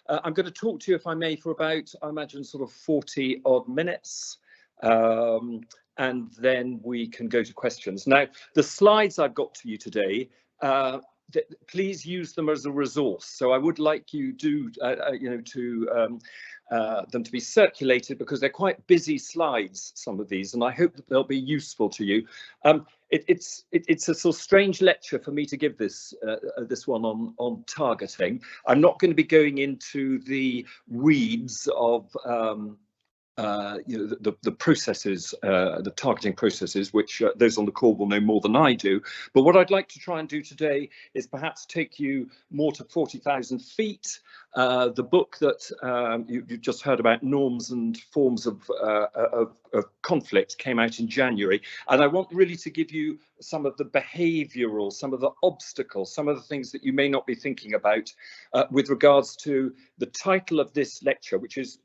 I'm going to talk to you, if I may, for about, I imagine, sort of 40 odd minutes. And then we can go to questions. Now, the slides I've got to you today, please use them as a resource. So I would like you them to be circulated, because they're quite busy slides, some of these, and I hope that they'll be useful to you. It's a sort of strange lecture for me to give this one on targeting. I'm not going to be going into the weeds of the processes, the targeting processes, which those on the call will know more than I do. But what I'd like to try and do today is perhaps take you more to 40,000 feet. The book that you've just heard about, Norms and Forms of Conflict, came out in January. And I want really to give you some of the behavioural, some of the obstacles, some of the things that you may not be thinking about with regards to the title of this lecture, which is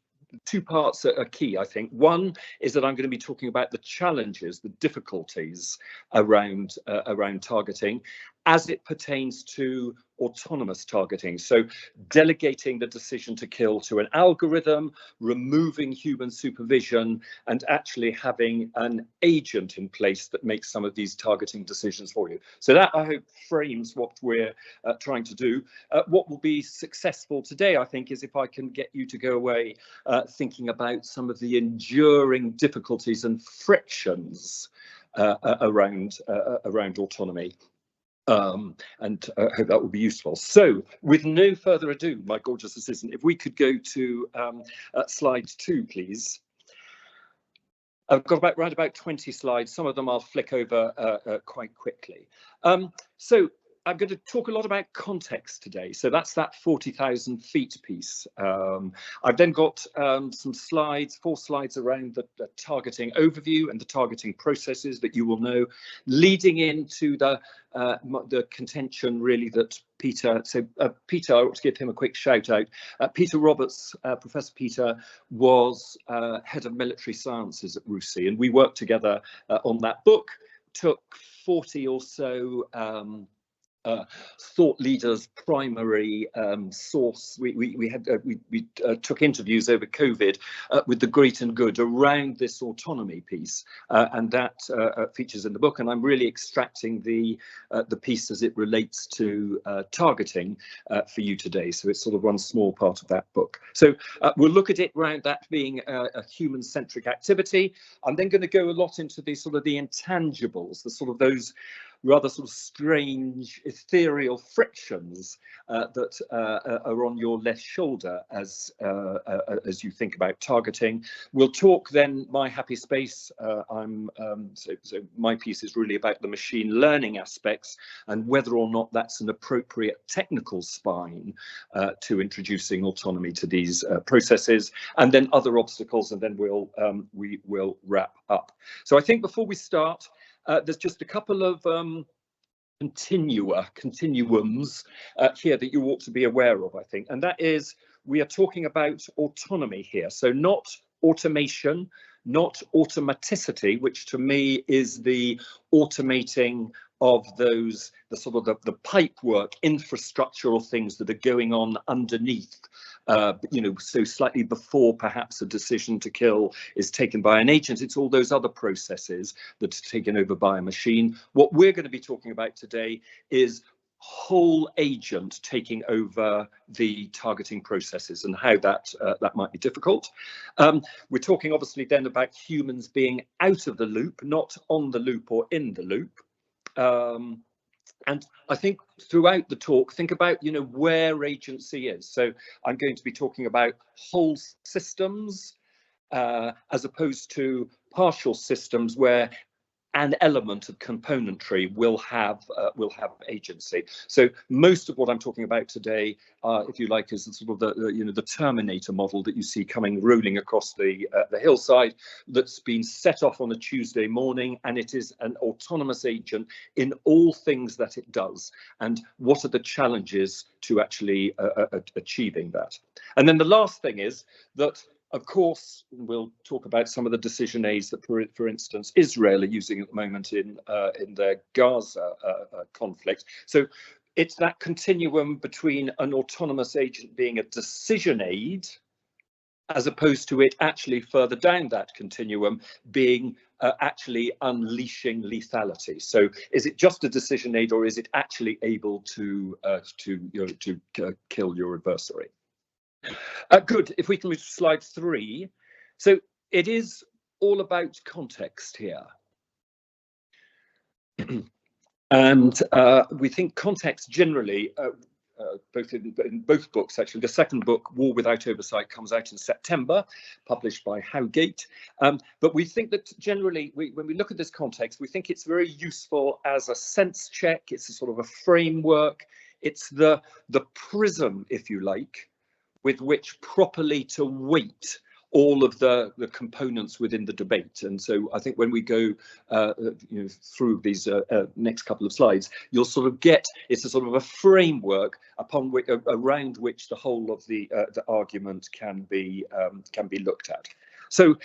two parts that are key, I think. One is that I'm going to be talking about the challenges, the difficulties around targeting as it pertains to autonomous targeting. So delegating the decision to kill to an algorithm, removing human supervision, and actually having an agent in place that makes some of these targeting decisions for you. So that, I hope, frames what we're trying to do. What will be successful today, I think, is if I can get you to go away thinking about some of the enduring difficulties and frictions around autonomy. And I hope that will be useful. So, with no further ado, my gorgeous assistant, if we could go to slide 2, please. I've got around about 20 slides. Some of them I'll flick over quite quickly. So I'm going to talk a lot about context today. So that's that 40,000 feet piece. I've then got some slides, 4 slides around the targeting overview and the targeting processes that you will know, leading into the contention really that Peter, Peter, I ought to give him a quick shout out. Peter Roberts, Professor Peter, was head of military sciences at RUSI, and we worked together on that book, took 40 or so thought leaders, primary source. We took interviews over COVID with the great and good around this autonomy piece, and that features in the book. And I'm really extracting the piece as it relates to targeting for you today. So it's sort of one small part of that book. So we'll look at it around that being a human-centric activity. I'm then going to go a lot into the sort of the intangibles, the sort of those rather sort of strange ethereal frictions that are on your left shoulder as you think about targeting. We'll talk then my happy space. So my piece is really about the machine learning aspects and whether or not that's an appropriate technical spine to introducing autonomy to these processes, and then other obstacles, and then we will wrap up. So I think before we start, there's just a couple of continuums here that you ought to be aware of, I think, and that is we are talking about autonomy here. So not automation, not automaticity, which to me is the automating of those, the pipe work, infrastructural things that are going on underneath, so slightly before perhaps a decision to kill is taken by an agent. It's all those other processes that are taken over by a machine. What we're going to be talking about today is whole agent taking over the targeting processes and how that might be difficult. We're talking obviously then about humans being out of the loop, not on the loop or in the loop. And I think throughout the talk, think about, where agency is. So I'm going to be talking about whole systems as opposed to partial systems where an element of componentry will have agency. So most of what I'm talking about today, if you like, is the sort of the Terminator model that you see rolling across the hillside, that's been set off on a Tuesday morning, and it is an autonomous agent in all things that it does. And what are the challenges to actually achieving that? And then the last thing is that, of course, we'll talk about some of the decision aids that, for instance, Israel are using at the moment in their Gaza conflict. So it's that continuum between an autonomous agent being a decision aid, as opposed to it actually further down that continuum being actually unleashing lethality. So is it just a decision aid, or is it actually able to kill your adversary? Good. If we can move to slide 3. So it is all about context here. And we think context generally, both in both books, actually. The second book, War Without Oversight, comes out in September, published by Howgate. But we think that generally, when we look at this context, we think it's very useful as a sense check. It's a sort of a framework. It's the prism, if you like, with which properly to weight all of the components within the debate. And so I think when we go through these next couple of slides, you'll sort of get, it's a sort of a framework upon which, around which the whole of the argument can be looked at. So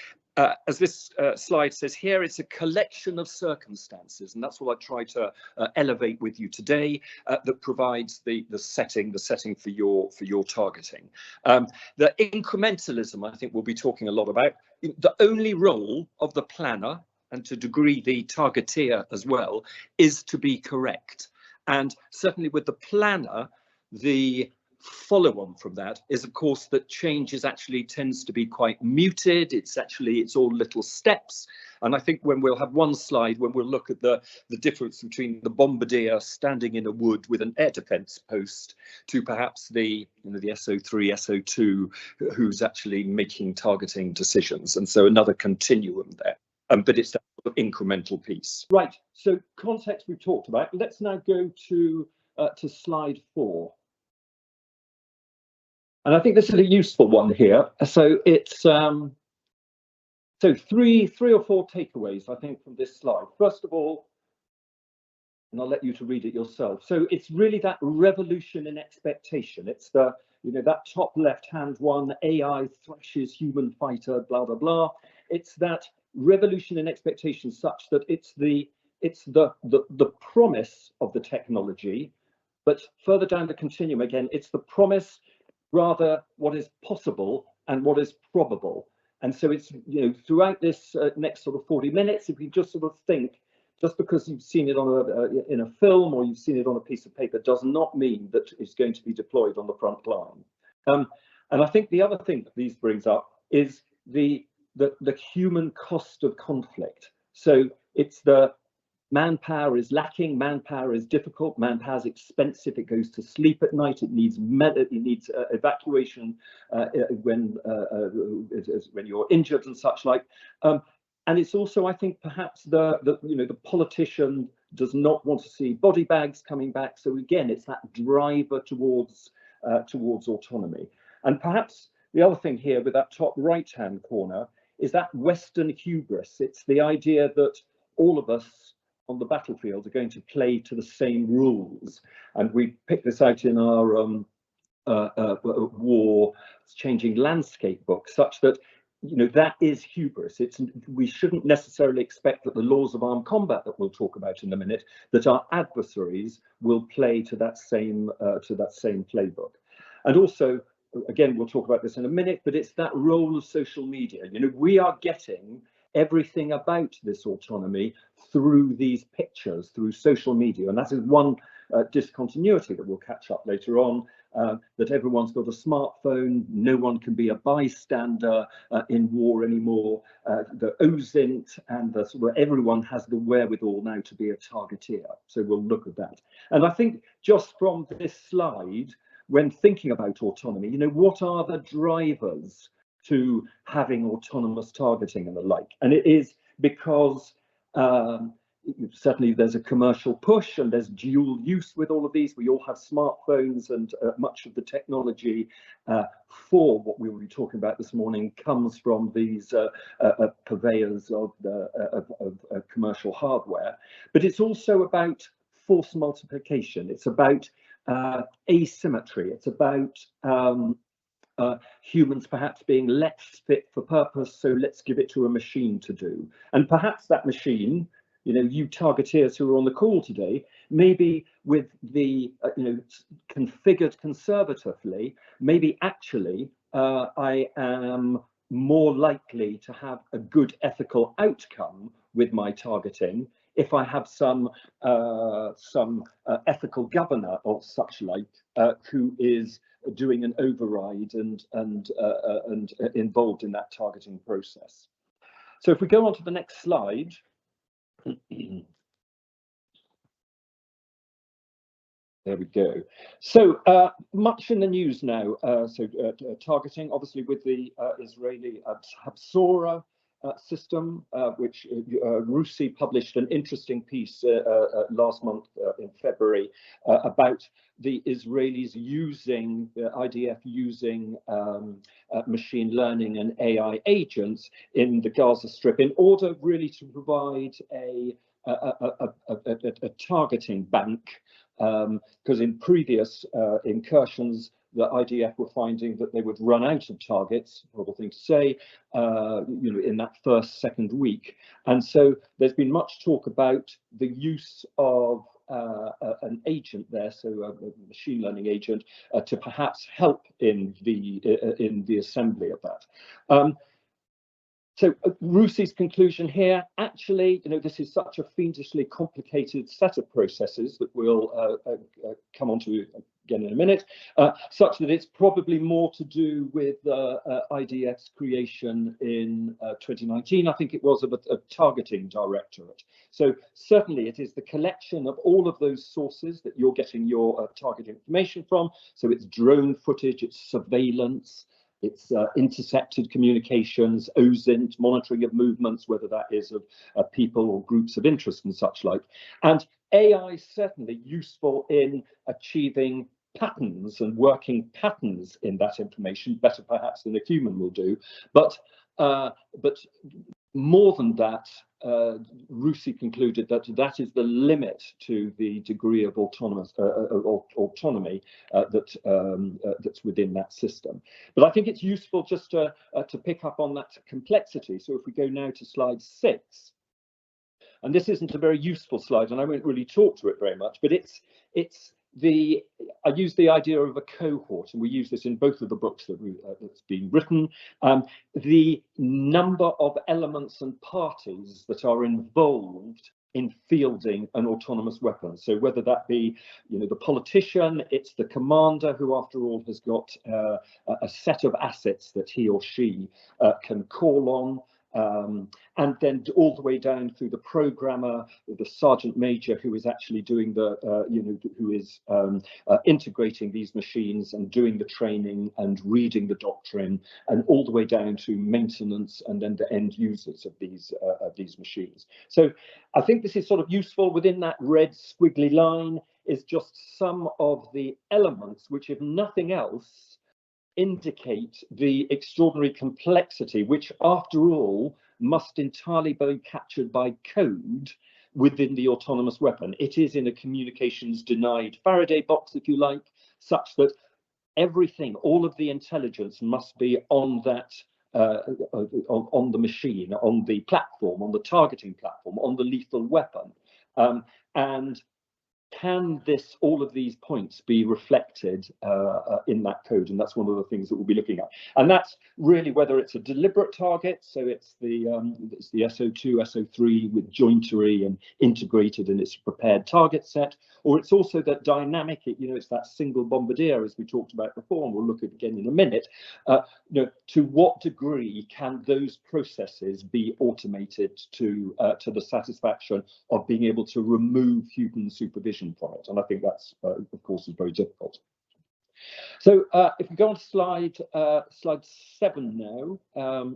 as this slide says here, it's a collection of circumstances, and that's what I try to elevate with you today, that provides the setting for your targeting. The incrementalism, I think we'll be talking a lot about. The only role of the planner, and to a degree the targeteer as well, is to be correct. And certainly with the planner, the follow-on from that is, of course, that change actually tends to be quite muted. It's all little steps. And I think when we'll have one slide when we'll look at the difference between the bombardier standing in a wood with an air defense post to perhaps the SO3, SO2 who's actually making targeting decisions. And so another continuum there. But it's that sort of incremental piece. Right. So context we've talked about. Let's now go to slide 4. And I think this is a useful one here. So it's so three or four takeaways, I think, from this slide. First of all, and I'll let you to read it yourself. So it's really that revolution in expectation. It's the, that top left-hand one, AI thrashes human fighter, blah, blah, blah. It's that revolution in expectation such that it's the promise of the technology, but further down the continuum again, it's the promise rather what is possible and what is probable. And so it's, throughout this next sort of 40 minutes, if you just sort of think, just because you've seen it on in a film or you've seen it on a piece of paper does not mean that it's going to be deployed on the front line. And I think the other thing that these brings up is the human cost of conflict. So it's the manpower is lacking, manpower is difficult, manpower is expensive, it goes to sleep at night, it needs evacuation when you're injured and such like. And it's also, I think, perhaps the politician does not want to see body bags coming back. So again, it's that driver towards autonomy. And perhaps the other thing here with that top right-hand corner is that Western hubris. It's the idea that all of us on the battlefield are going to play to the same rules. And we picked this out in our war changing landscape book, such that that is hubris. We shouldn't necessarily expect that the laws of armed combat that we'll talk about in a minute, that our adversaries will play to that same playbook. And also, again, we'll talk about this in a minute, but it's that role of social media. We are getting everything about this autonomy through these pictures, through social media. And that is one discontinuity that we'll catch up later on, that everyone's got a smartphone, no one can be a bystander in war anymore. The OSINT and everyone has the wherewithal now to be a targeteer. So we'll look at that. And I think just from this slide, when thinking about autonomy, what are the drivers to having autonomous targeting and the like? And it is because certainly there's a commercial push and there's dual use with all of these. We all have smartphones, and much of the technology for what we will be talking about this morning comes from these purveyors of commercial hardware. But it's also about force multiplication. It's about asymmetry. It's about humans perhaps being less fit for purpose, so let's give it to a machine to do. And perhaps that machine, you targeteers who are on the call today, maybe with the configured conservatively, maybe actually I am more likely to have a good ethical outcome with my targeting if I have some ethical governor or such like who is doing an override and involved in that targeting process. So if we go on to the next slide. There we go. So much in the news now. Targeting, obviously, with the Israeli CHACR system, which Rusi published an interesting piece last month in February about the Israelis using, IDF using machine learning and AI agents in the Gaza Strip in order really to provide a targeting bank, because in previous incursions, the IDF were finding that they would run out of targets, horrible thing to say, in that second week. And so there's been much talk about the use of an agent there, so a machine learning agent, to perhaps help in the assembly of that. So Rusi's conclusion here, actually, this is such a fiendishly complicated set of processes that we'll come on to again in a minute, such that it's probably more to do with IDF's creation in 2019, I think it was, of a targeting directorate. So certainly it is the collection of all of those sources that you're getting your target information from. So it's drone footage, it's surveillance, it's intercepted communications, OSINT, monitoring of movements, whether that is of people or groups of interest and such like. And AI is certainly useful in achieving patterns and working patterns in that information, better perhaps than a human will do. But more than that, Rusi concluded that that is the limit to the degree of autonomy that's within that system. But I think it's useful just to pick up on that complexity. So if we go now to slide 6, and this isn't a very useful slide, and I won't really talk to it very much, but I use the idea of a cohort, and we use this in both of the books that's been written. The number of elements and parties that are involved in fielding an autonomous weapon. So whether that be, the politician, it's the commander who, after all, has got a set of assets that he or she can call on. And then all the way down through the programmer, the sergeant major who is actually doing who is integrating these machines and doing the training and reading the doctrine, and all the way down to maintenance and then the end users of these machines. So I think this is sort of useful. Within that red squiggly line is just some of the elements which, if nothing else, indicate the extraordinary complexity, which, after all, must entirely be captured by code within the autonomous weapon. It is in a communications denied Faraday box, if you like, such that everything, all of the intelligence must be on that, on the machine, on the platform, on the targeting platform, on the lethal weapon. And can all of these points be reflected in that code? And that's one of the things that we'll be looking at. And that's really whether it's a deliberate target, so it's the SO2, SO3 with jointery and integrated in its prepared target set, or it's also that dynamic, it's that single bombardier, as we talked about before, and we'll look at again in a minute. To what degree can those processes be automated to the satisfaction of being able to remove human supervision from it? And I think that's, of course, is very difficult. So if we go on to slide 7 now,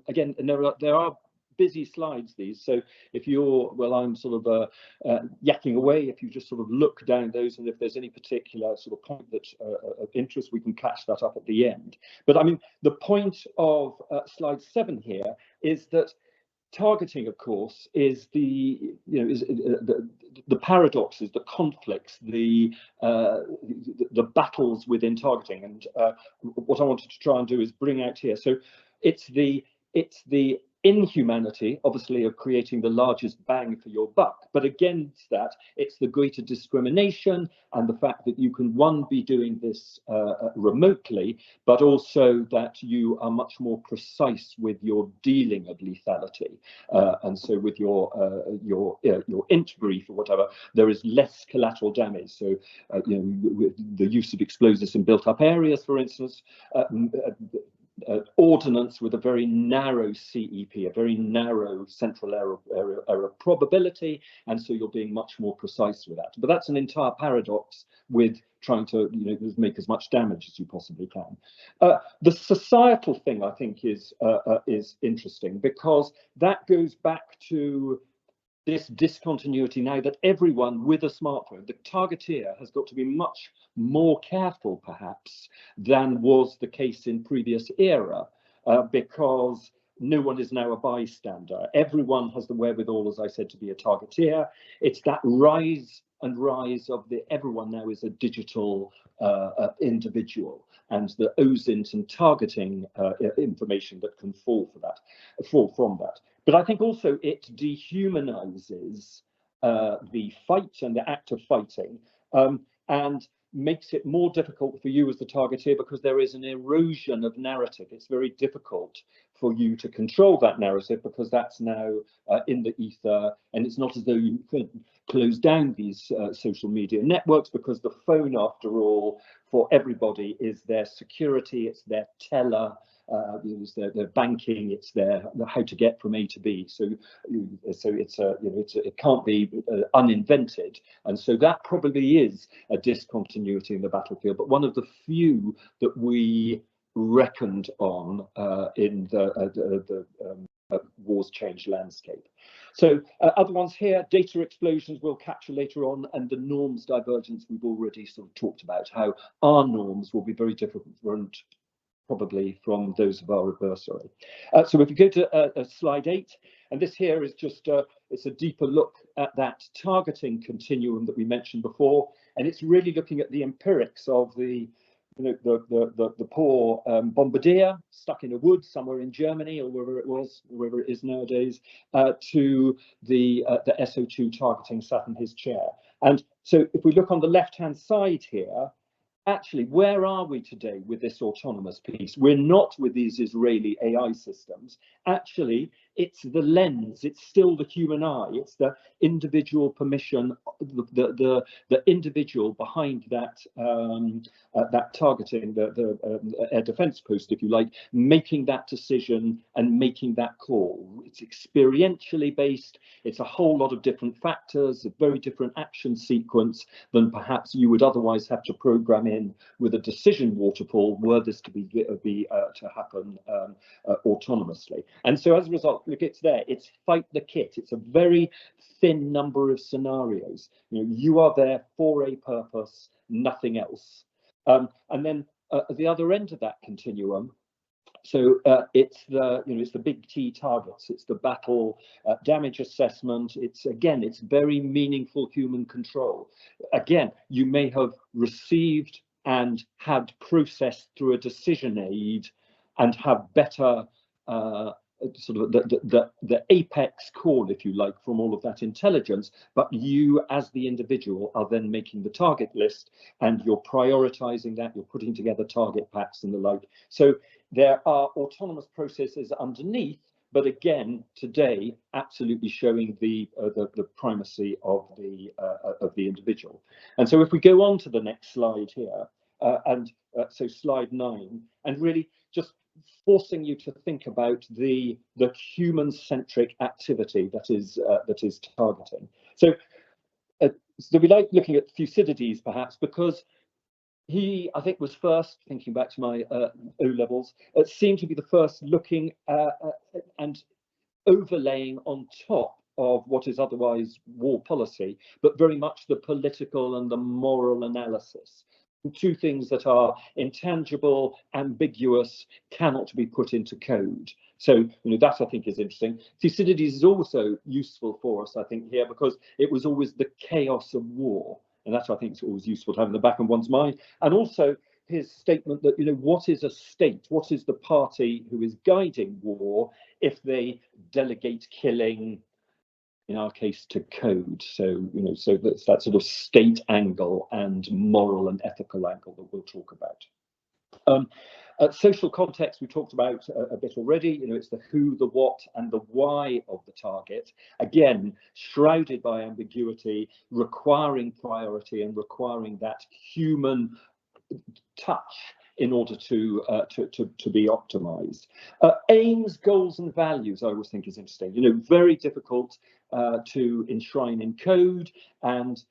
again, and there are busy slides, these. So if you're, well, I'm sort of yakking away, if you just sort of look down those, and if there's any particular sort of point that's of interest, we can catch that up at the end. But I mean, the point of slide 7 here is that targeting, of course, is the paradoxes, the conflicts, the battles within targeting. And what I wanted to try and do is bring out here. So it's the inhumanity, obviously, of creating the largest bang for your buck. But against that, it's the greater discrimination and the fact that you can, one, be doing this remotely, but also that you are much more precise with your dealing of lethality. And so with your int brief or whatever, there is less collateral damage. So, the use of explosives in built-up areas, for instance, ordnance with a very narrow CEP, a very narrow central error probability, and so you're being much more precise with that. But that's an entire paradox with trying to make as much damage as you possibly can. The societal thing, I think, is interesting, because that goes back to this discontinuity now that everyone with a smartphone, the targeteer, has got to be much more careful, perhaps, than was the case in previous era, because no one is now a bystander. Everyone has the wherewithal, as I said, to be a targeteer. It's that rise of everyone now is a digital individual, and the OSINT and targeting information that can fall from that. But I think also it dehumanizes the fight and the act of fighting, and makes it more difficult for you as the targeteer, because there is an erosion of narrative. It's very difficult for you to control that narrative, because that's now in the ether, and it's not as though you could close down these social media networks, because the phone, after all, for everybody is their security, it's their teller, it's their banking, it's their how to get from A to B. So it can't be uninvented, and so that probably is a discontinuity in the battlefield, but one of the few that we reckoned on in the war's changed landscape. So other ones here, data explosions we'll capture later on, and the norms divergence we've already sort of talked about, how our norms will be very different probably from those of our adversary. So if you go to slide 8, and this here is just it's a deeper look at that targeting continuum that we mentioned before, and it's really looking at the empirics of the poor bombardier stuck in a wood somewhere in Germany, or wherever it is nowadays, to the SO2 targeting sat in his chair. And so if we look on the left-hand side here, actually, where are we today with this autonomous piece? We're not with these Israeli AI systems. Actually, it's the lens, it's still the human eye, it's the individual permission, the individual behind that that targeting, the air defense post, if you like, making that decision and making that call. It's experientially based, it's a whole lot of different factors, a very different action sequence than perhaps you would otherwise have to program in with a decision waterfall were this to to happen autonomously. And so as a result, look, it's there, it's fight the kit. It's a very thin number of scenarios. You are there for a purpose, nothing else. And then at the other end of that continuum, so it's the big T targets, it's the battle damage assessment, it's very meaningful human control. Again, you may have received and had processed through a decision aid and have better sort of the apex call, if you like, from all of that intelligence, but you as the individual are then making the target list, and you're prioritizing that, you're putting together target packs and the like. So there are autonomous processes underneath, but again, today, absolutely showing the primacy of the individual. And so if we go on to the next slide here, so slide 9, and really just forcing you to think about the human-centric activity that is targeting. So we like looking at Thucydides, perhaps, because he, I think, was first, thinking back to my O-levels, seemed to be the first looking and overlaying on top of what is otherwise war policy, but very much the political and the moral analysis. Two things that are intangible, ambiguous, cannot be put into code. So, that I think is interesting. Thucydides is also useful for us, I think, here, because it was always the chaos of war. And that's, I think, is always useful to have in the back of one's mind. And also, his statement that, what is a state? What is the party who is guiding war if they delegate killing, in our case, to code? So, so that's that sort of state angle and moral and ethical angle that we'll talk about. Social context we talked about a bit already. It's the who, the what, and the why of the target. Again, shrouded by ambiguity, requiring priority and requiring that human touch in order to be optimized. Aims, goals, and values, I always think is interesting. Very difficult to enshrine in code, and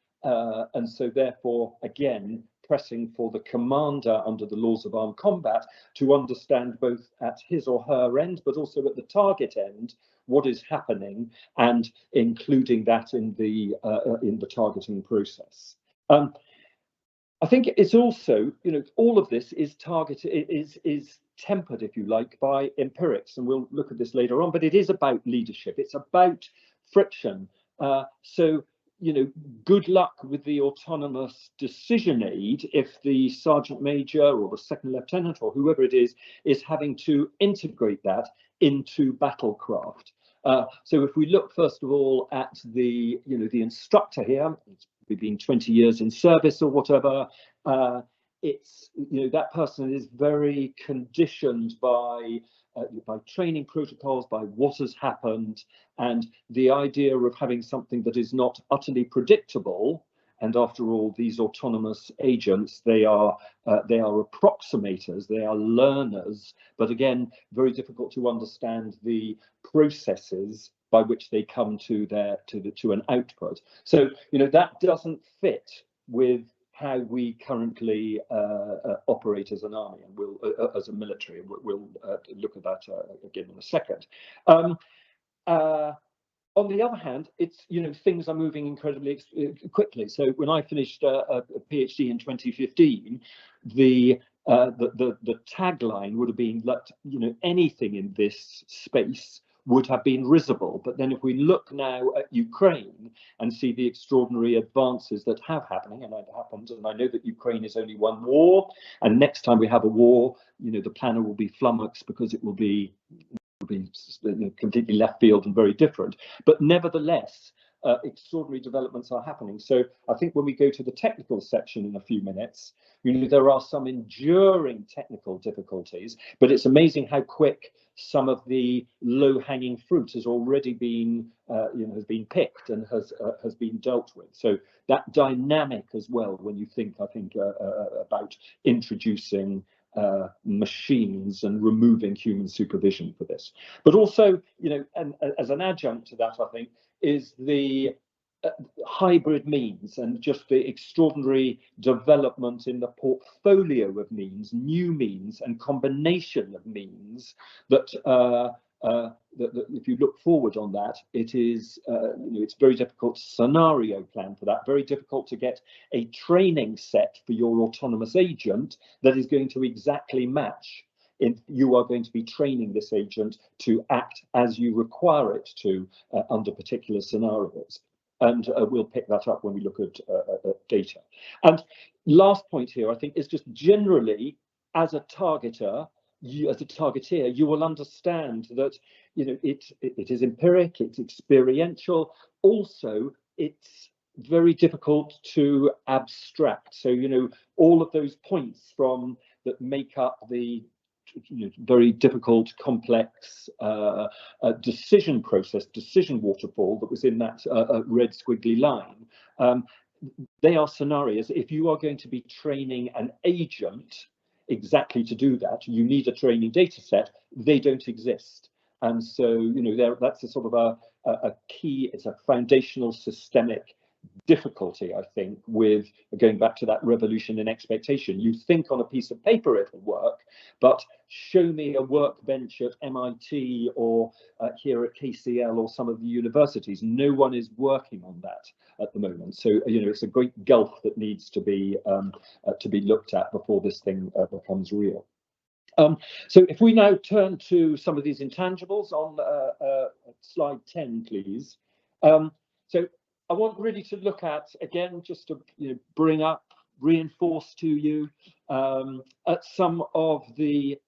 so therefore, again, pressing for the commander under the laws of armed combat to understand both at his or her end, but also at the target end, what is happening, and including that in the targeting process. I think it's also, all of this is is tempered, if you like, by empirics, and we'll look at this later on. But it is about leadership. It's about friction. So, good luck with the autonomous decision aid if the sergeant major or the second lieutenant or whoever it is having to integrate that into battlecraft. So if we look first of all at the instructor here, it's been 20 years in service or whatever, it's that person is very conditioned by training protocols, by what has happened, and the idea of having something that is not utterly predictable. And after all, these autonomous agents, they are approximators, they are learners, but again, very difficult to understand the processes by which they come to an output. So that doesn't fit with how we currently operate as an army, and we'll as a military. We'll look at that again in a second. On the other hand, it's things are moving incredibly quickly. So when I finished a PhD in 2015, the tagline would have been that anything in this space would have been risible. But then if we look now at Ukraine and see the extraordinary advances that have happened, and I know that Ukraine is only one war, and next time we have a war, the planner will be flummoxed because it will be completely left field and very different. But nevertheless, extraordinary developments are happening. So I think when we go to the technical section in a few minutes, there are some enduring technical difficulties, but it's amazing how quick some of the low-hanging fruit has already been has been picked and has been dealt with. So that dynamic as well, when you think, I think about introducing machines and removing human supervision for this. But also, and as an adjunct to that, I think, is the hybrid means and just the extraordinary development in the portfolio of means, new means and combination of means that that if you look forward on that, it is it's very difficult to scenario plan for that, very difficult to get a training set for your autonomous agent that is going to exactly match if you are going to be training this agent to act as you require it to under particular scenarios. And we'll pick that up when we look at data. And last point here, I think, is just generally as a targeter, as a targeteer, you will understand that it is empiric, it's experiential. Also, it's very difficult to abstract. So all of those points from that make up the very difficult, complex decision process, decision waterfall that was in that red squiggly line. They are scenarios. If you are going to be training an agent exactly to do that, you need a training data set. They don't exist. And so, that's a sort of a key, it's a foundational systemic difficulty, I think, with going back to that revolution in expectation. You think on a piece of paper it'll work, but show me a workbench at MIT or here at KCL or some of the universities. No one is working on that at the moment. So it's a great gulf that needs to be looked at before this thing becomes real. So if we now turn to some of these intangibles on slide 10, please. So I want really to look at, again, just to bring up reinforce to you at some of the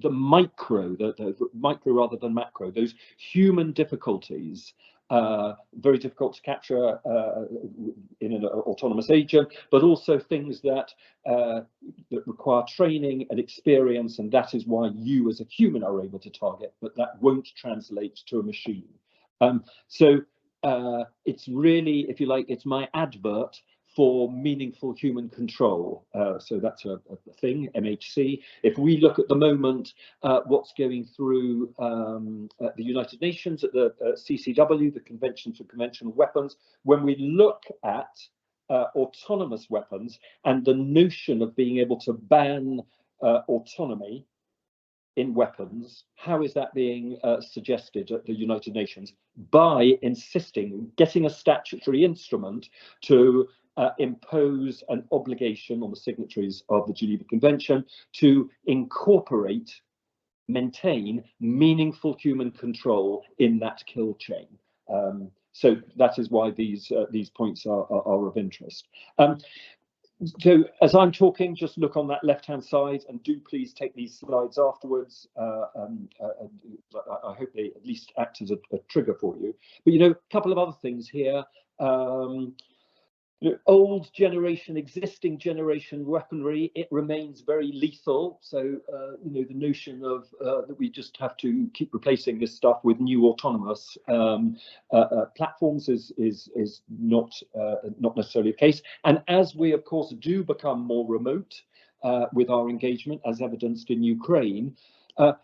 micro, the micro rather than macro, those human difficulties, very difficult to capture in an autonomous agent, but also things that require training and experience, and that is why you as a human are able to target, but that won't translate to a machine. It's really, if you like, it's my advert for meaningful human control. So that's a thing, MHC. If we look at the moment, what's going through at the United Nations, at the CCW, the Convention for Conventional Weapons, when we look at autonomous weapons and the notion of being able to ban autonomy in weapons, how is that being suggested at the United Nations? By insisting, getting a statutory instrument to impose an obligation on the signatories of the Geneva Convention to incorporate, maintain meaningful human control in that kill chain. So that is why these points are of interest. So as I'm talking, just look on that left-hand side, and do please take these slides afterwards. I hope they at least act as a trigger for you. But, a couple of other things here. Old generation, existing generation weaponry, it remains very lethal. So, the notion of that we just have to keep replacing this stuff with new autonomous platforms is not necessarily the case. And as we, of course, do become more remote with our engagement, as evidenced in Ukraine,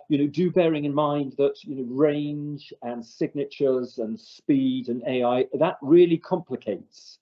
do bearing in mind that range and signatures and speed and AI, that really complicates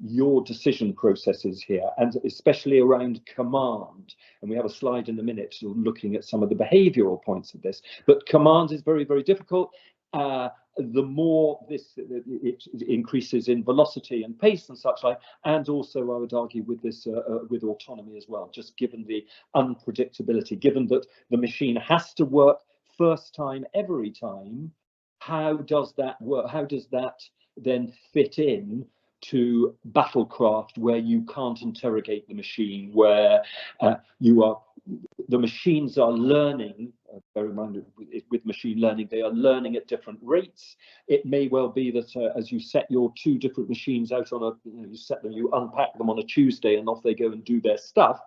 your decision processes here, and especially around command. And we have a slide in a minute looking at some of the behavioral points of this, but command is very, very difficult. The more it increases in velocity and pace and such like, and also I would argue with this with autonomy as well, just given the unpredictability, given that the machine has to work first time every time. How does that work? How does that then fit in to battlecraft, where you can't interrogate the machine, where the machines are learning? Bear in mind, with machine learning, they are learning at different rates. It may well be that as you set your two different machines out on you unpack them on a Tuesday, and off they go and do their stuff.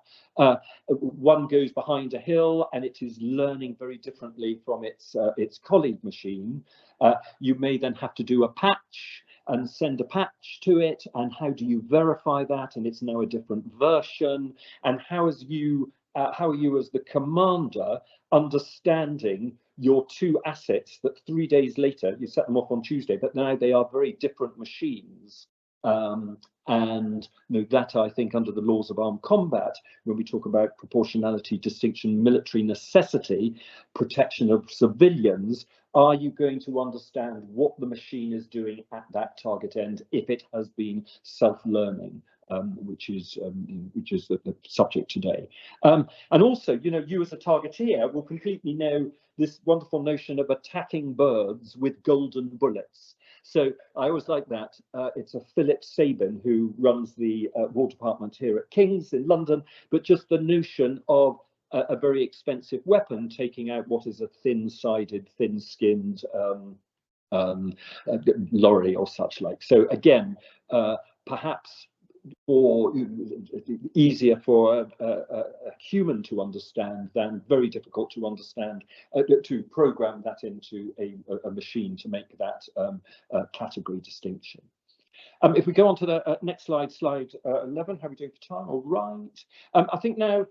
One goes behind a hill, and it is learning very differently from its colleague machine. You may then have to do a patch and send a patch to it, and how do you verify that? And it's now a different version. And how are you as the commander understanding your two assets that 3 days later you set them off on Tuesday, but now they are very different machines? And that, I think, under the laws of armed combat, when we talk about proportionality, distinction, military necessity, protection of civilians, are you going to understand what the machine is doing at that target end if it has been self-learning, which is the subject today. And also, you as a targeteer will completely know this wonderful notion of attacking birds with golden bullets. So I always like that. It's a Philip Sabin who runs the War Department here at King's in London, but just the notion of a very expensive weapon taking out what is a thin-sided, thin-skinned lorry or such like. So again, perhaps easier for a human to understand than very difficult to understand, to program that into a machine to make that category distinction. If we go on to the next slide, slide 11, how are we doing for time? All right. I think now,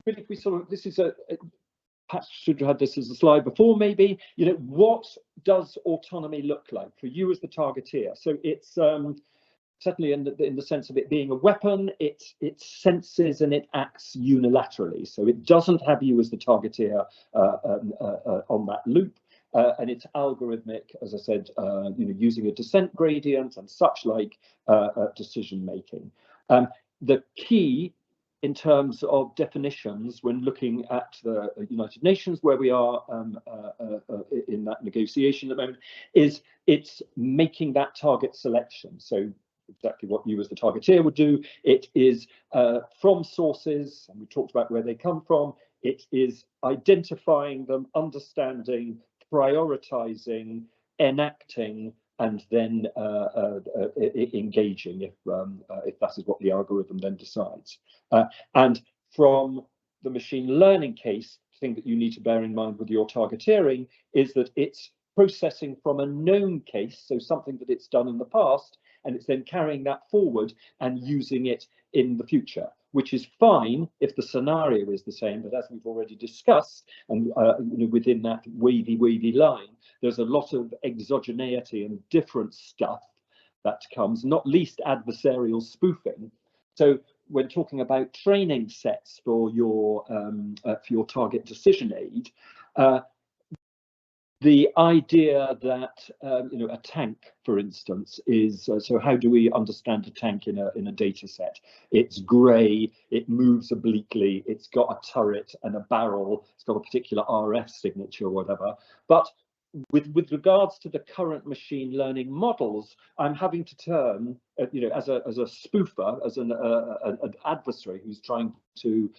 really, if we this is perhaps should have had this as a slide before, maybe, what does autonomy look like for you as the targeteer? So it's certainly in the sense of it being a weapon, it senses and it acts unilaterally. So it doesn't have you as the targeteer on that loop. And it's algorithmic, as I said, using a descent gradient and such like decision making. The key in terms of definitions when looking at the United Nations, where we are in that negotiation at the moment, is it's making that target selection. So exactly what you as the targeteer would do. It is from sources, and we talked about where they come from. It is identifying them, understanding, prioritizing, enacting, and then engaging if that is what the algorithm then decides. And from the machine learning case, the thing that you need to bear in mind with your targeteering is that it's processing from a known case, so something that it's done in the past, and it's then carrying that forward and using it in the future, which is fine if the scenario is the same. But as we've already discussed, and within that wavy line, there's a lot of exogeneity and different stuff that comes, not least adversarial spoofing. So when talking about training sets for your target decision aid, the idea that a tank, for instance, is so how do we understand a tank in a data set? It's grey, it moves obliquely, it's got a turret and a barrel, it's got a particular RF signature or whatever. But with regards to the current machine learning models, I'm having to turn, as a spoofer, as an adversary who's trying to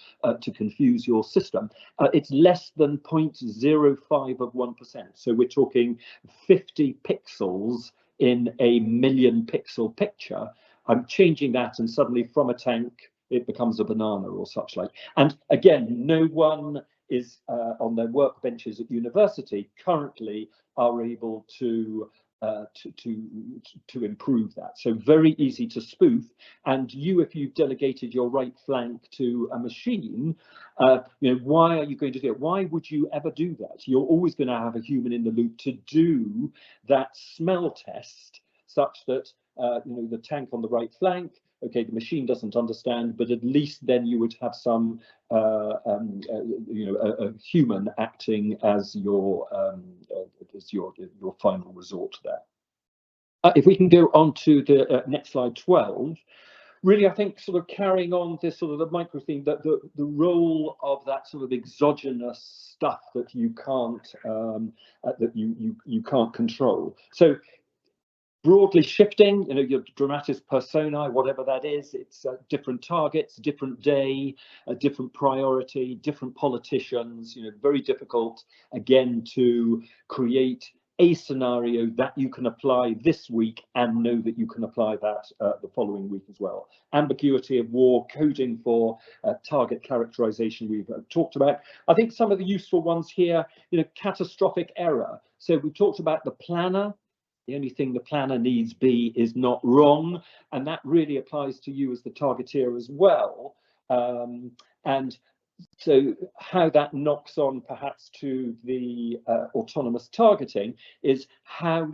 confuse your system. It's less than 0.05 of 1%. So we're talking 50 pixels in a 1 million pixel picture. I'm changing that, and suddenly from a tank, it becomes a banana or such like. And again, no one is on their workbenches at university currently are able to improve that. So very easy to spoof. And if you've delegated your right flank to a machine, why are you going to do it? Why would you ever do that? You're always going to have a human in the loop to do that smell test, such that the tank on the right flank, okay, the machine doesn't understand, but at least then you would have some, a human acting as your final resort there. If we can go on to the next slide, 12. Really, I think sort of carrying on this sort of the micro theme, that the role of that sort of exogenous stuff that you can't you can't control. So broadly shifting, your dramatis personae, whatever that is, it's different targets, different day, a different priority, different politicians, very difficult, again, to create a scenario that you can apply this week and know that you can apply that the following week as well. Ambiguity of war, coding for target characterization we've talked about. I think some of the useful ones here, catastrophic error. So we talked about the planner. The only thing the planner needs be is not wrong, and that really applies to you as the targeteer as well. And so how that knocks on perhaps to the autonomous targeting is how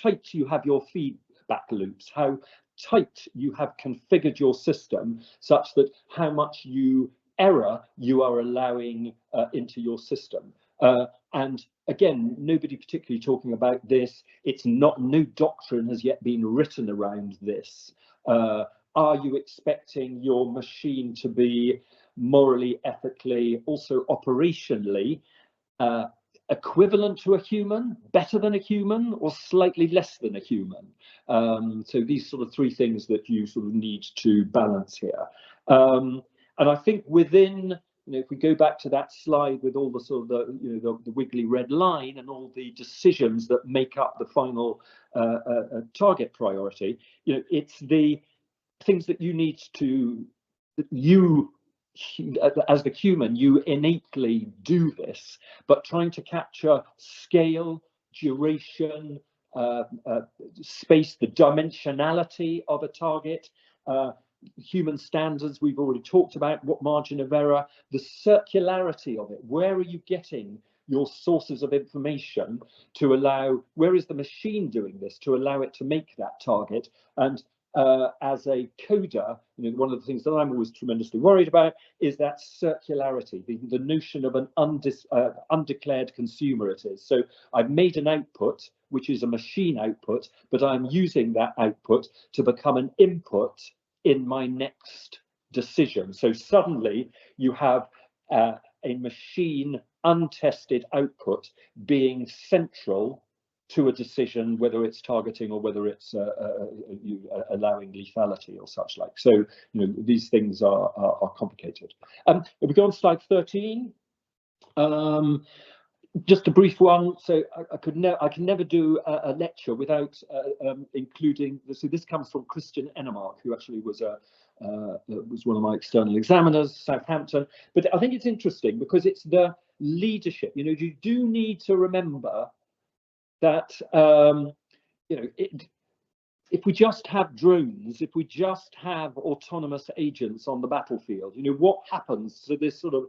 tight you have your feedback loops, how tight you have configured your system such that how much error you are allowing into your system. And again, nobody particularly talking about this. No doctrine has yet been written around this. Are you expecting your machine to be morally, ethically, also operationally equivalent to a human, better than a human, or slightly less than a human? So these sort of three things that you sort of need to balance here. And I think within, if we go back to that slide with all the sort of the wiggly red line and all the decisions that make up the final target priority, it's the things that you need to, as the human, you innately do this, but trying to capture scale, duration, space, the dimensionality of a target, human standards we've already talked about, what margin of error, the circularity of it, where are you getting your sources of information to allow, where is the machine doing this to allow it to make that target? And as a coder, one of the things that I'm always tremendously worried about is that circularity, the notion of an undeclared consumer it is. So I've made an output, which is a machine output, but I'm using that output to become an input in my next decision. So suddenly you have a machine untested output being central to a decision, whether it's targeting or whether it's allowing lethality or such like. So, these things are complicated. If we go on slide 13, just a brief one. So I can never do a lecture without including. So this comes from Christian Ennemark, who actually was one of my external examiners, Southampton. But I think it's interesting because it's the leadership. You do need to remember that if we just have drones, if we just have autonomous agents on the battlefield, what happens? So this sort of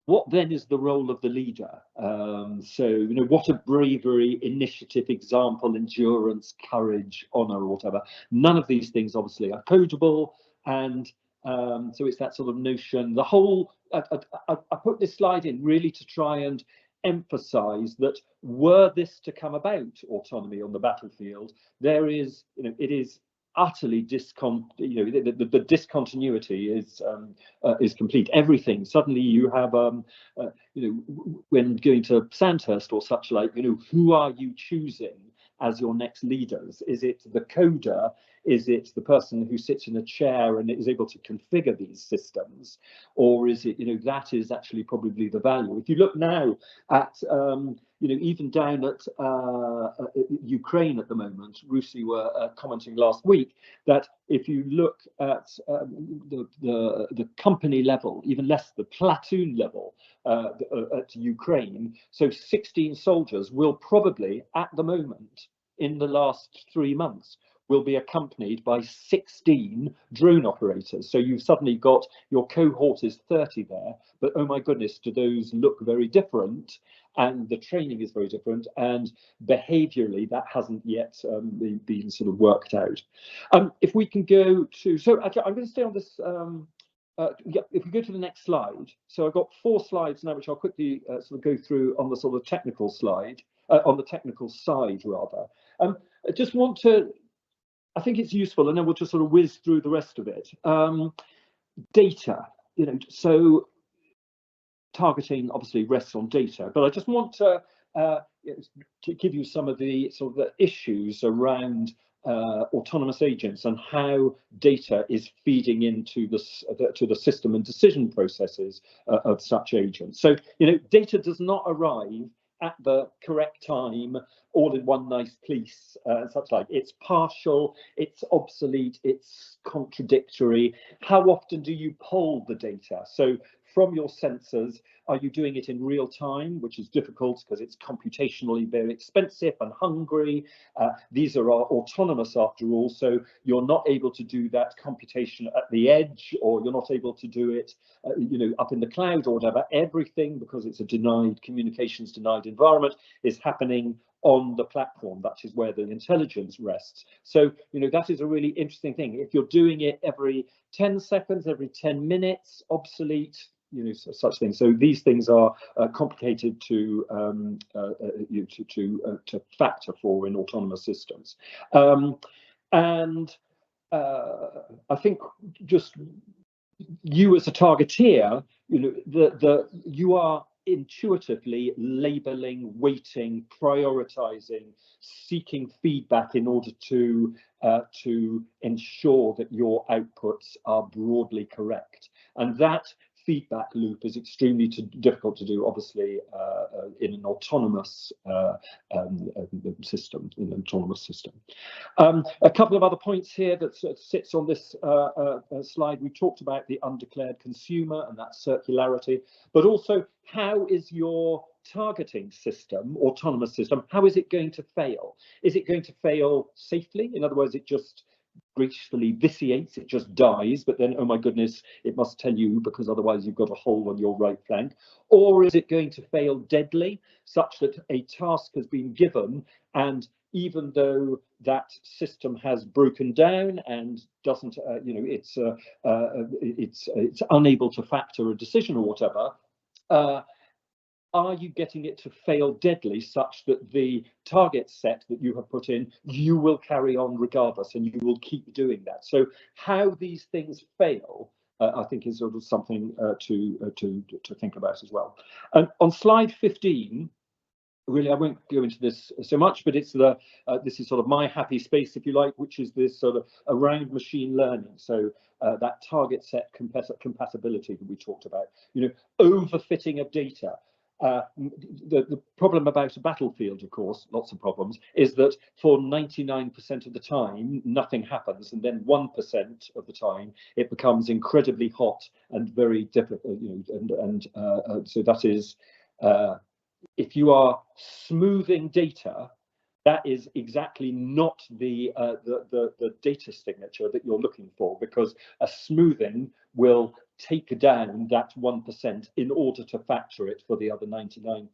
what then is the role of the leader? So, what a bravery, initiative, example, endurance, courage, honor, or whatever. None of these things obviously are codable, and so it's that sort of notion. The whole I put this slide in really to try and emphasize that were this to come about, autonomy on the battlefield, there is, it is utterly the discontinuity is complete. Everything suddenly you have when going to Sandhurst or such like, who are you choosing as your next leaders? Is it the coder? Is it the person who sits in a chair and is able to configure these systems? Or is it, that is actually probably the value. If you look now at, even down at Ukraine at the moment, Rusi were commenting last week that if you look at the company level, even less the platoon level at Ukraine, so 16 soldiers will probably, at the moment, in the last 3 months, will be accompanied by 16 drone operators. So you've suddenly got, your cohort is 30 there, but oh my goodness, do those look very different? And the training is very different, and behaviourally that hasn't yet been sort of worked out. If we can go to, so I'm going to stay on this, yeah, if we go to the next slide. So I've got 4 slides now, which I'll quickly sort of go through on the sort of technical slide, on the technical side rather. I just want to, I think it's useful, and then we'll just sort of whiz through the rest of it. Data, so targeting obviously rests on data, but I just want to give you some of the sort of the issues around autonomous agents and how data is feeding into the system and decision processes of such agents. So, data does not arrive at the correct time, all in one nice piece, such like. It's partial, it's obsolete, it's contradictory. How often do you poll the data? So from your sensors, are you doing it in real time, which is difficult because it's computationally very expensive and hungry? These are autonomous after all, so you're not able to do that computation at the edge, or you're not able to do it up in the cloud or whatever. Everything, because it's a communications denied environment, is happening on the platform. That is where the intelligence rests. So, that is a really interesting thing. If you're doing it every 10 seconds, every 10 minutes, obsolete, such things. So these things are complicated to factor for in autonomous systems. And I think just you as a targeteer, you are intuitively labeling, weighting, prioritizing, seeking feedback in order to ensure that your outputs are broadly correct. And that feedback loop is extremely difficult to do, obviously, in an autonomous system. A couple of other points here that sits on this slide. We talked about the undeclared consumer and that circularity, but also how is your targeting system, autonomous system, how is it going to fail? Is it going to fail safely? In other words, it just gracefully vitiates, it just dies, but then, oh my goodness, it must tell you because otherwise you've got a hole on your right flank? Or is it going to fail deadly, such that a task has been given, and even though that system has broken down and doesn't, it's unable to factor a decision or whatever, are you getting it to fail deadly such that the target set that you have put in, you will carry on regardless and you will keep doing that? So how these things fail, I think, is sort of something to think about as well. And on slide 15, really, I won't go into this so much, but it's the this is sort of my happy space, if you like, which is this sort of around machine learning. So that target set compatibility that we talked about, overfitting of data. The problem about a battlefield, of course, lots of problems, is that for 99% of the time, nothing happens, and then 1% of the time, it becomes incredibly hot and very difficult. So that is, if you are smoothing data, that is exactly not the data signature that you're looking for, because a smoothing will take down that 1% in order to factor it for the other 99%.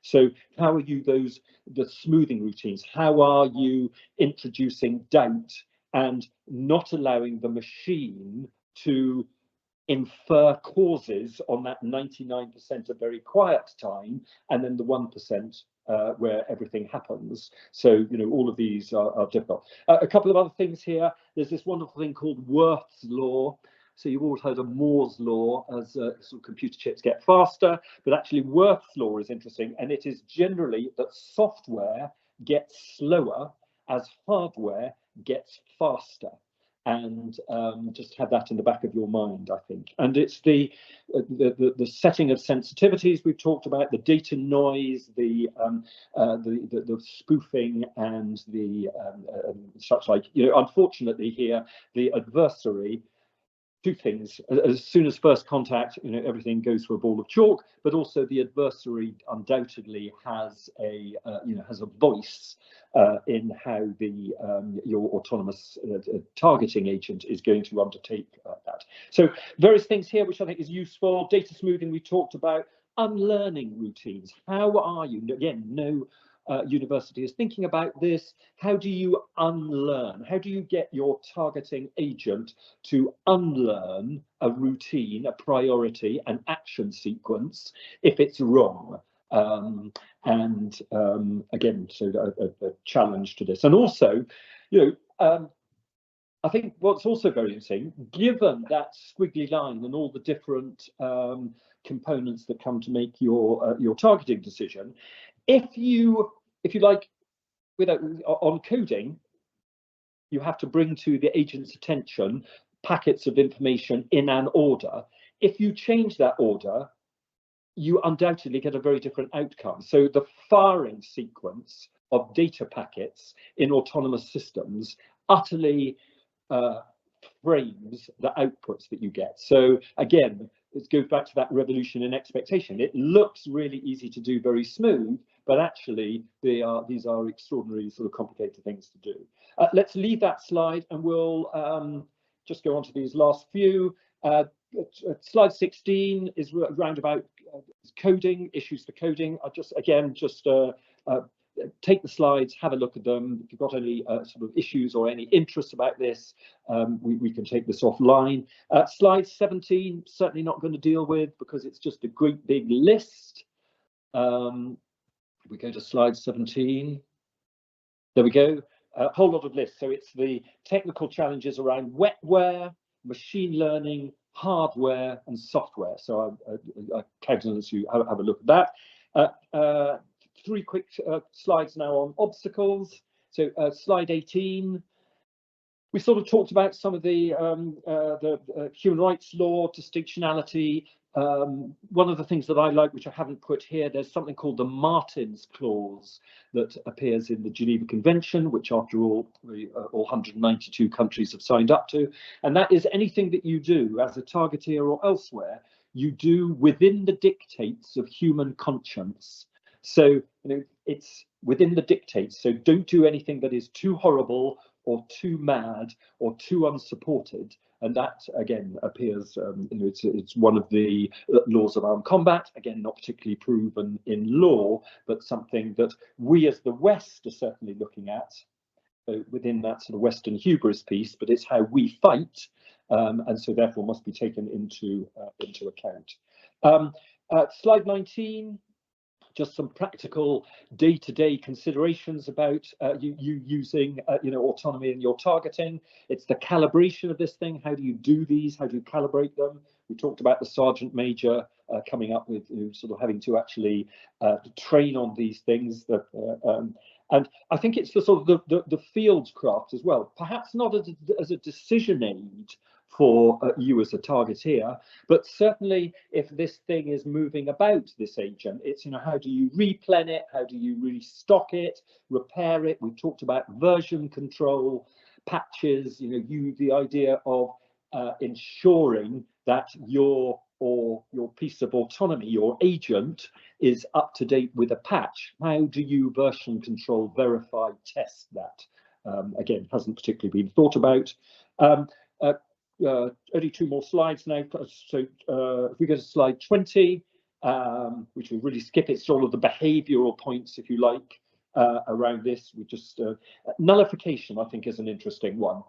So how are you the smoothing routines? How are you introducing doubt and not allowing the machine to infer causes on that 99% of very quiet time, and then the 1% where everything happens? So, all of these are difficult. A couple of other things here. There's this wonderful thing called Worth's law. So you've all heard of Moore's law as sort of computer chips get faster, but actually Worth's law is interesting, and it is generally that software gets slower as hardware gets faster. And just have that in the back of your mind, I think. And it's the setting of sensitivities we've talked about, the data noise, the spoofing, and the such like. Unfortunately here, the adversary. Two things: as soon as first contact, everything goes for a ball of chalk. But also, the adversary undoubtedly has a voice in how your autonomous targeting agent is going to undertake that. So various things here which I think is useful. Data smoothing we talked about. Unlearning routines. How are you? Again, no university is thinking about this. How do you unlearn? How do you get your targeting agent to unlearn a routine, a priority, an action sequence if it's wrong? Again, so a challenge to this. And also, I think what's also very interesting, given that squiggly line and all the different components that come to make your targeting decision, if you like, on coding, you have to bring to the agent's attention packets of information in an order. If you change that order, you undoubtedly get a very different outcome. So the firing sequence of data packets in autonomous systems utterly frames the outputs that you get. So again, it goes back to that revolution in expectation. It looks really easy to do, very smooth, but actually these are extraordinarily sort of complicated things to do. Let's leave that slide, and we'll just go on to these last few. Slide 16 is round about coding, issues for coding. I'll just take the slides, have a look at them. If you've got any sort of issues or any interest about this, we can take this offline. Slide 17, certainly not going to deal with, because it's just a great big list. We go to slide 17. There we go. A whole lot of lists. So it's the technical challenges around wetware, machine learning, hardware, and software. So I countenance you have a look at that. Three quick slides now on obstacles. So slide 18. We sort of talked about some of the human rights law, distinctionality. One of the things that I like, which I haven't put here, there's something called the Martin's Clause that appears in the Geneva Convention, which after all 192 countries have signed up to. And that is anything that you do as a targeteer or elsewhere, you do within the dictates of human conscience. So it's within the dictates. So don't do anything that is too horrible or too mad or too unsupported. And that again appears, it's one of the laws of armed combat. Again, not particularly proven in law, but something that we as the West are certainly looking at within that sort of Western hubris piece. But it's how we fight, and so therefore must be taken into account. Slide 19. just some practical day-to-day considerations about you using autonomy in your targeting. It's the calibration of this thing. How do you do these? How do you calibrate them? We talked about the sergeant major coming up with sort of having to actually train on these things. And I think it's the sort of the field craft as well, perhaps not as a decision aid for you as a targeteer, but certainly if this thing is moving about this agent, it's, how do you replen it? How do you restock it, repair it? We've talked about version control, patches, the idea of ensuring that your piece of autonomy, your agent, is up to date with a patch. How do you version control, verify, test that? Again, hasn't particularly been thought about. Only 2 more slides now. So if we go to slide 20, which will really skip it, it's all of the behavioural points, if you like, around this. We just nullification, I think, is an interesting one.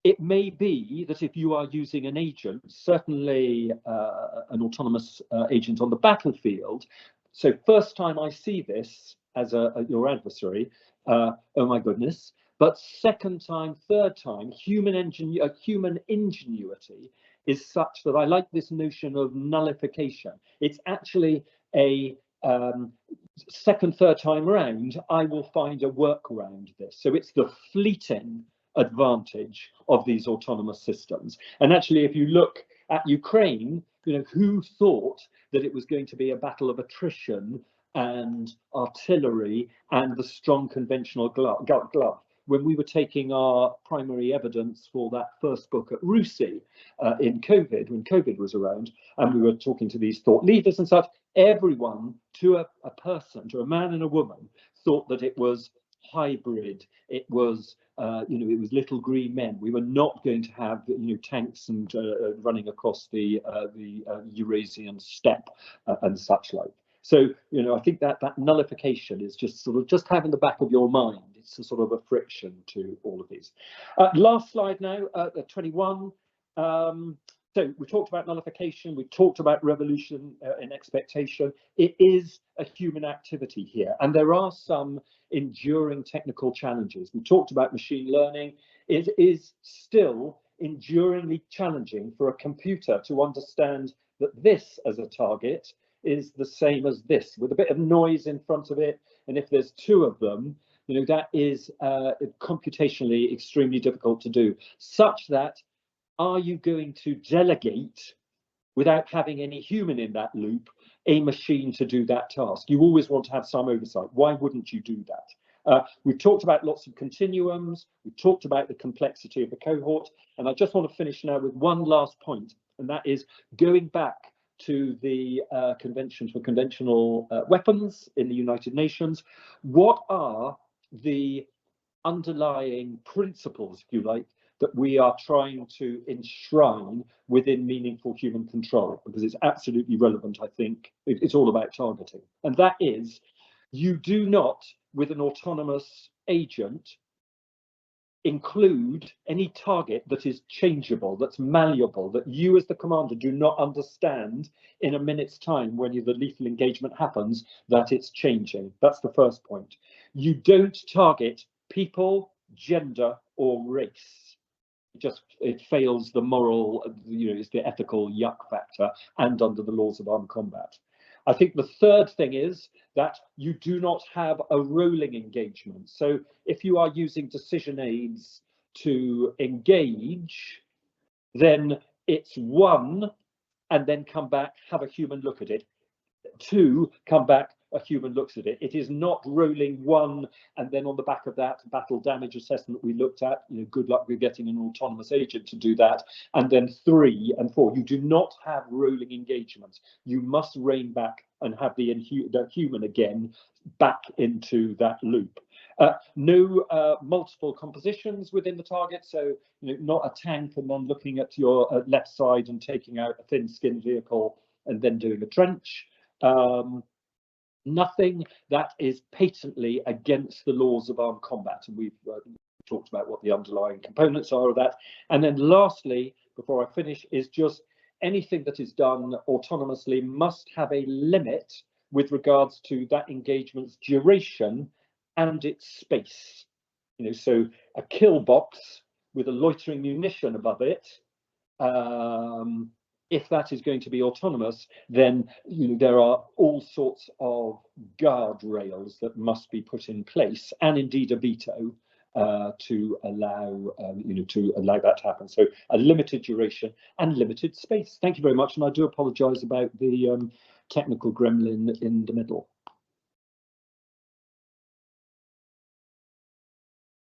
It may be that if you are using an agent, certainly an autonomous agent on the battlefield, so first time I see this as your adversary, oh my goodness. But second time, third time, human ingenuity is such that I like this notion of nullification. It's actually a second, third time around, I will find a workaround this. So it's the fleeting advantage of these autonomous systems. And actually, if you look at Ukraine, who thought that it was going to be a battle of attrition and artillery and the strong conventional glove? When we were taking our primary evidence for that first book at RUSI in COVID, when COVID was around, and we were talking to these thought leaders and such, everyone, to a person, to a man and a woman, thought that it was hybrid. It was, it was little green men. We were not going to have, tanks and running across the Eurasian steppe and such like. So, I think that nullification is just sort of just having the back of your mind. It's a sort of a friction to all of these. Last slide now, 21. So we talked about nullification. We talked about revolution in expectation. It is a human activity here, and there are some enduring technical challenges. We talked about machine learning. It is still enduringly challenging for a computer to understand that this as a target is the same as this, with a bit of noise in front of it. And if there's 2 of them, that is computationally extremely difficult to do, such that are you going to delegate, without having any human in that loop, a machine to do that task? You always want to have some oversight. Why wouldn't you do that? We've talked about lots of continuums. We've talked about the complexity of the cohort. And I just want to finish now with one last point, and that is going back to the Convention for Conventional Weapons in the United Nations. What are the underlying principles, if you like, that we are trying to enshrine within meaningful human control? Because it's absolutely relevant, I think. It's all about targeting. And that is, you do not, with an autonomous agent, include any target that is changeable, that's malleable, that you as the commander do not understand in a minute's time when the lethal engagement happens, that it's changing. That's the first point. You don't target people, gender, or race. It fails the moral, it's the ethical yuck factor, and under the laws of armed combat. I think the third thing is that you do not have a rolling engagement. So if you are using decision aids to engage, then it's 1, and then come back, have a human look at it. 2, come back, a human looks at it. It is not rolling 1, and then on the back of that battle damage assessment we looked at, good luck with getting an autonomous agent to do that, and then 3 and 4. You do not have rolling engagements. You must rein back and have the human again back into that loop. No multiple compositions within the target, so not a tank and then looking at your left side and taking out a thin-skinned vehicle and then doing a trench. Nothing that is patently against the laws of armed combat, and we've talked about what the underlying components are of that. And then lastly, before I finish, is just anything that is done autonomously must have a limit with regards to that engagement's duration and its space. You know, so a kill box with a loitering munition above it, if that is going to be autonomous, then there are all sorts of guardrails that must be put in place, and indeed a veto to allow that to happen. So a limited duration and limited space. Thank you very much, and I do apologise about the technical gremlin in the middle.